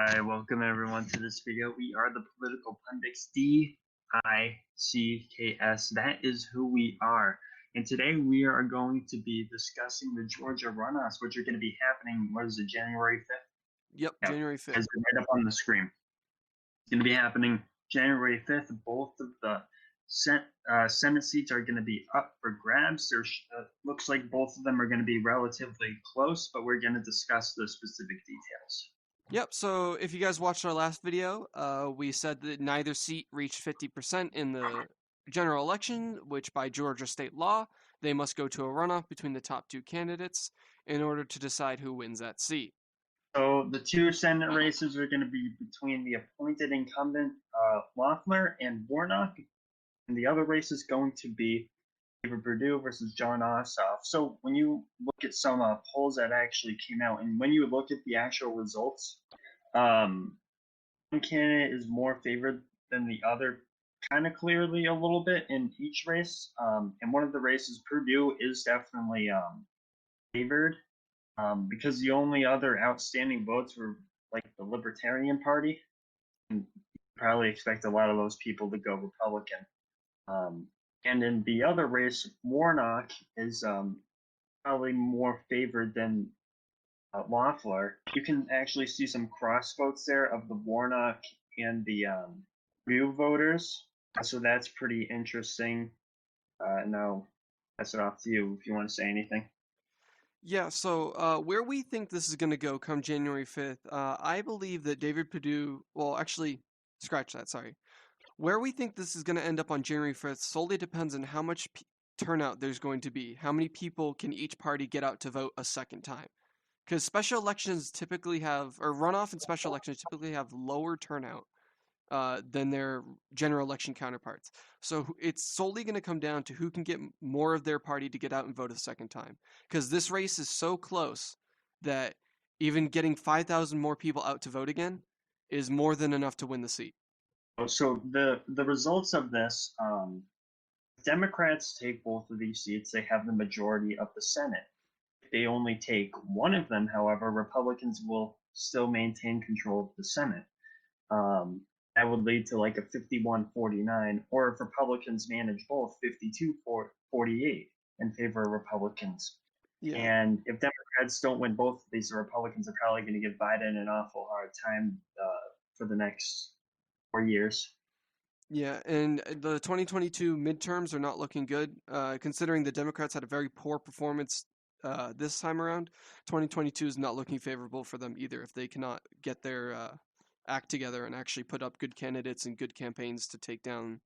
Hi, welcome everyone to this video. We are the Political Pundits, DICKS. That is who we are. And today we are going to be discussing the Georgia runoffs, which are going to be happening, what is it, January 5th? Yep, Yeah, January 5th. as right up on the screen. It's going to be happening January 5th. Both of the Senate seats are going to be up for grabs. There looks like both of them are going to be relatively close, but we're going to discuss the specific details. Yep, so if you guys watched our last video, we said that neither seat reached 50% in the general election, which by Georgia state law, they must go to a runoff between the top two candidates in order to decide who wins that seat. So the two Senate races are going to be between the appointed incumbent Loeffler and Warnock, and the other race is going to be David Perdue versus John Ossoff. So when you look at some polls that actually came out, and when you look at the actual results, one candidate is more favored than the other, kind of clearly a little bit in each race. And one of the races, Perdue is definitely favored. Because the only other outstanding votes were like the Libertarian Party, and you probably expect a lot of those people to go Republican. And in the other race, Warnock is probably more favored than Loeffler. You can actually see some cross votes there of the Warnock and the Purdue voters, so that's pretty interesting. Now, pass it off to you if you want to say anything. Yeah, so where we think this is going to go come January 5th, I believe that David Perdue, well, actually, scratch that, sorry. Where we think this is going to end up on January 5th solely depends on how much turnout there's going to be. How many people can each party get out to vote a second time? Because special elections typically have, or runoff and special elections typically have lower turnout than their general election counterparts. So it's solely going to come down to who can get more of their party to get out and vote a second time. Because this race is so close that even getting 5,000 more people out to vote again is more than enough to win the seat. So the results of this, Democrats take both of these seats. They have the majority of the Senate. If they only take one of them, however, Republicans will still maintain control of the Senate. That would lead to like a 51-49, or if Republicans manage both, 52-48 in favor of Republicans. Yeah. And if Democrats don't win both of these, the Republicans are probably going to give Biden an awful hard time for the next 4 years. Yeah, and the 2022 midterms are not looking good, considering the Democrats had a very poor performance this time around. 2022 is not looking favorable for them either if they cannot get their act together and actually put up good candidates and good campaigns to take down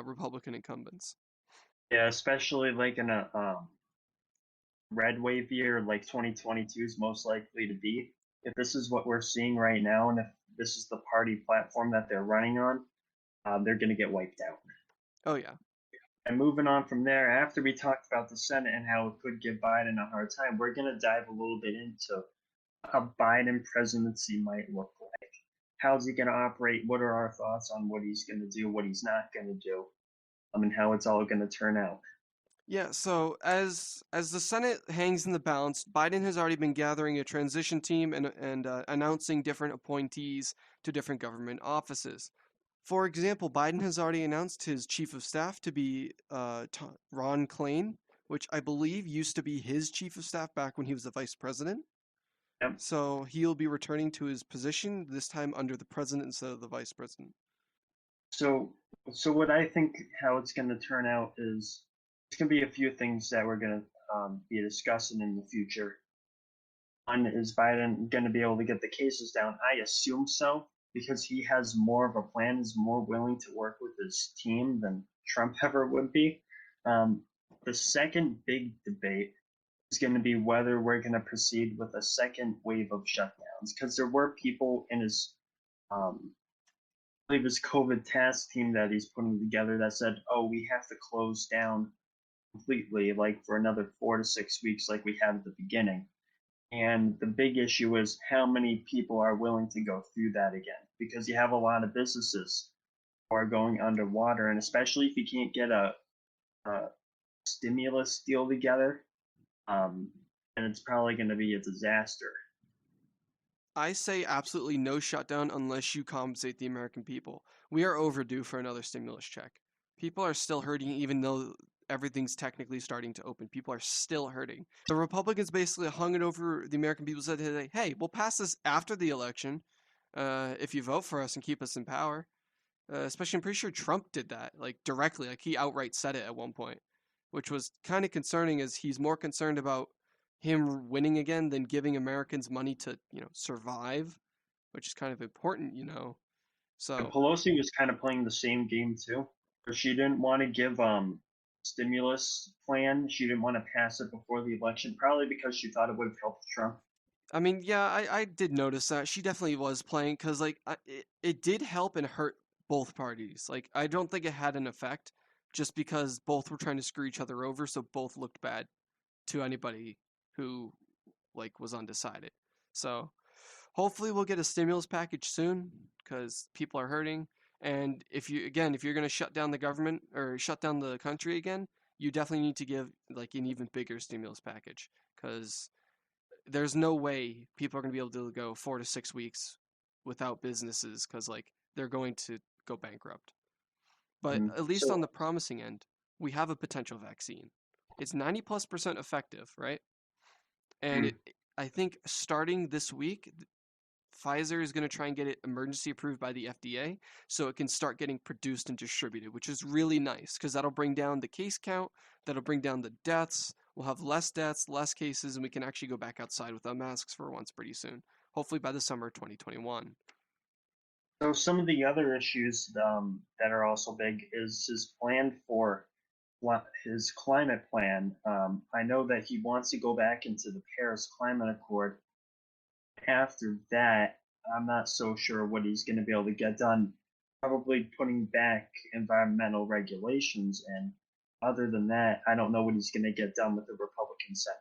Republican incumbents. Yeah, especially like in a red wave year like 2022 is most likely to be. If this is what we're seeing right now, and if this is the party platform that they're running on, they're going to get wiped out. Oh, yeah. And moving on from there, after we talked about the Senate and how it could give Biden a hard time, we're going to dive a little bit into a Biden presidency might look like. How's he going to operate? What are our thoughts on what he's going to do, what he's not going to do, and how it's all going to turn out? Yeah, so as the Senate hangs in the balance, Biden has already been gathering a transition team and announcing different appointees to different government offices. For example, Biden has already announced his chief of staff to be Ron Klain, which I believe used to be his chief of staff back when he was the vice president. Yep. So he'll be returning to his position, this time under the president instead of the vice president. So, so what I think how it's going to turn out is it's going to be a few things that we're going to be discussing in the future. One, is Biden going to be able to get the cases down? I assume so, because he has more of a plan, is more willing to work with his team than Trump ever would be. The second big debate is going to be whether we're going to proceed with a second wave of shutdowns, because there were people in his um, I believe his COVID task team that he's putting together that said, "Oh, we have to close down completely, like for another 4 to 6 weeks, like we had at the beginning." And the big issue is how many people are willing to go through that again, because you have a lot of businesses who are going underwater, and especially if you can't get a stimulus deal together, and it's probably going to be a disaster. I say absolutely no shutdown unless you compensate the American people. We are overdue for another stimulus check. People are still hurting even though everything's technically starting to open. People are still hurting. The Republicans basically hung it over the American people, said, hey, we'll pass this after the election if you vote for us and keep us in power. Especially, I'm pretty sure Trump did that, like directly, like he outright said it at one point, which was kind of concerning, as he's more concerned about him winning again than giving Americans money to, survive, which is kind of important, And So, Pelosi was kind of playing the same game too, but she didn't want to give stimulus plan. She didn't want to pass it before the election, probably because she thought it would have helped Trump. I mean, yeah, I did notice that she definitely was playing because, like, it did help and hurt both parties. Like, I don't think it had an effect just because both were trying to screw each other over, so both looked bad to anybody who like was undecided. So hopefully we'll get a stimulus package soon because people are hurting. And if you're going to shut down the government or shut down the country again, you definitely need to give like an even bigger stimulus package because there's no way people are going to be able to go 4 to 6 weeks without businesses because like they're going to go bankrupt. But at least on So the promising end, we have a potential vaccine. It's 90+% effective, right? And mm, I think starting this week, Pfizer is going to try and get it emergency approved by the FDA so it can start getting produced and distributed, which is really nice because that'll bring down the case count, that'll bring down the deaths. We'll have less deaths, less cases, and we can actually go back outside without masks for once pretty soon. Hopefully by the summer of 2021. So some of the other issues that are also big is his plan for his climate plan. I know that he wants to go back into the Paris Climate Accord. After that, I'm not so sure what he's going to be able to get done. Probably putting back environmental regulations, and other than that, I don't know what he's going to get done with the Republican Senate.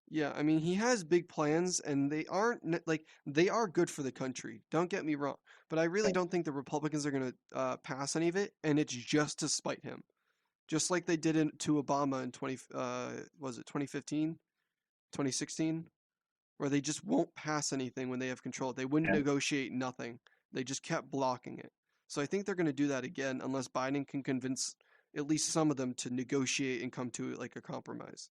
Yeah, I mean, he has big plans and they aren't like they are good for the country. Don't get me wrong, but I really don't think the Republicans are going to pass any of it and it's just to spite him. Just like they did to Obama in 2015, 2016, where they just won't pass anything when they have control. They wouldn't And negotiate nothing. They just kept blocking it. So I think they're going to do that again unless Biden can convince at least some of them to negotiate and come to like a compromise.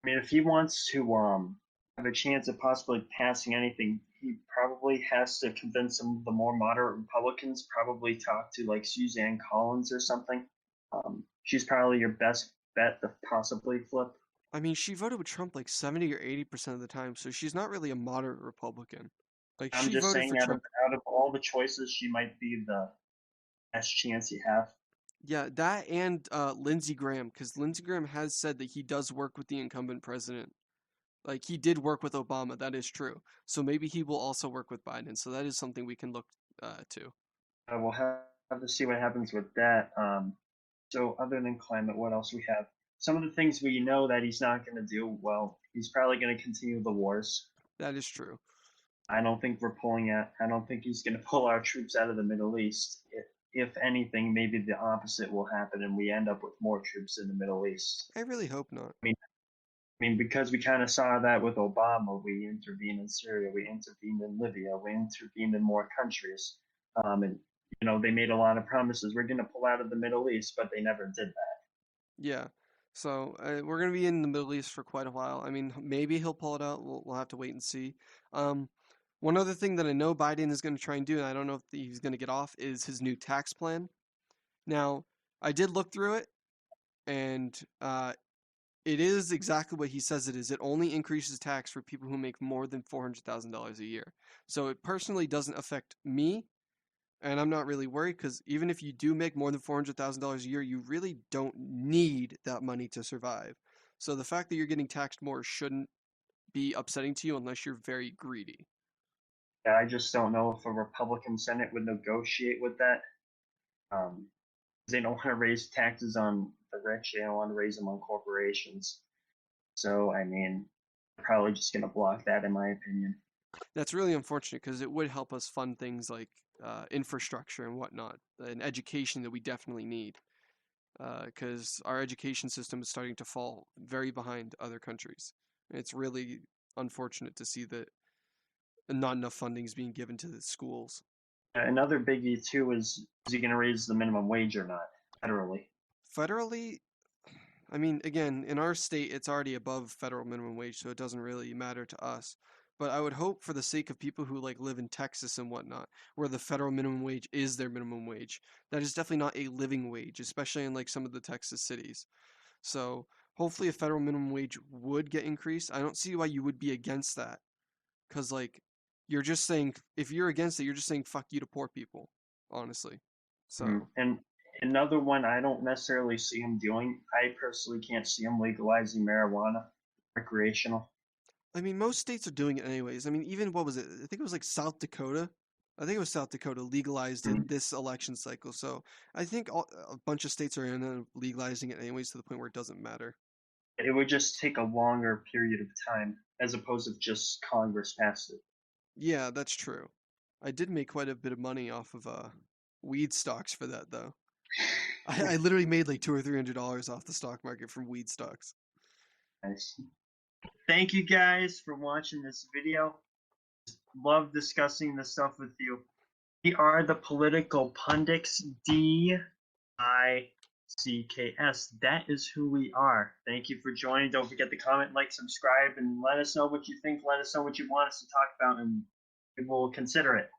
I mean, if he wants to have a chance of possibly passing anything, he probably has to convince some of the more moderate Republicans. Probably talk to like Suzanne Collins or something. She's probably your best bet to possibly flip. I mean, she voted with Trump like 70 or 80% of the time, so she's not really a moderate Republican. Like I'm she just voted for saying, out of Trump. all the choices, she might be the best chance you have. Yeah, that and Lindsey Graham, because Lindsey Graham has said that he does work with the incumbent president. Like he did work with Obama, that is true. So maybe he will also work with Biden. So that is something we can look to. We'll have to see what happens with that. So, other than climate, what else we have? Some of the things we know that he's not going to do. Well, he's probably going to continue the wars. That is true. I don't think we're pulling out. I don't think he's going to pull our troops out of the Middle East. If anything, maybe the opposite will happen, and we end up with more troops in the Middle East. I really hope not. I mean, because we kind of saw that with Obama. We intervened in Syria, we intervened in Libya, we intervened in more countries, and they made a lot of promises. We're going to pull out of the Middle East, but they never did that. Yeah. So we're gonna be in the Middle East for quite a while. I mean, maybe he'll pull it out. We'll have to wait and see. Um, one other thing that I know Biden is going to try and do, and I don't know if he's going to get off, is his new tax plan. Now, I did look through it, and it is exactly what he says it is. It only increases tax for people who make more than $400,000 a year. So it personally doesn't affect me, and I'm not really worried because even if you do make more than $400,000 a year, you really don't need that money to survive. So the fact that you're getting taxed more shouldn't be upsetting to you unless you're very greedy. Yeah, I just don't know if a Republican Senate would negotiate with that. Um, they don't want to raise taxes on the rich. They don't want to raise them on corporations. So, I mean, they're probably just going to block that, in my opinion. That's really unfortunate because it would help us fund things like infrastructure and whatnot, and education that we definitely need. Because our education system is starting to fall very behind other countries. It's really unfortunate to see that and not enough funding is being given to the schools. Another biggie too is he going to raise the minimum wage or not federally? Federally, I mean, again, in our state, it's already above federal minimum wage, so it doesn't really matter to us. But I would hope for the sake of people who like live in Texas and whatnot, where the federal minimum wage is their minimum wage, that is definitely not a living wage, especially in like some of the Texas cities. So hopefully a federal minimum wage would get increased. I don't see why you would be against that, because like you're just saying if you're against it, you're just saying fuck you to poor people, honestly. So And another one I don't necessarily see him doing. I personally can't see him legalizing marijuana recreational. I mean, most states are doing it anyways. I mean, even what was it? I think it was like South Dakota. I think it was South Dakota legalized it Mm. this election cycle. So I think a bunch of states are in legalizing it anyways to the point where it doesn't matter. It would just take a longer period of time as opposed to just Congress passed it. Yeah, that's true. I did make quite a bit of money off of weed stocks for that though. I literally made like $200 or $300 off the stock market from weed stocks. Nice. Thank you guys for watching this video. Love discussing this stuff with you. We are the political pundits, DICKS. That is who we are. Thank you for joining. Don't forget to comment, like, subscribe, and let us know what you think. Let us know what you want us to talk about, and we will consider it.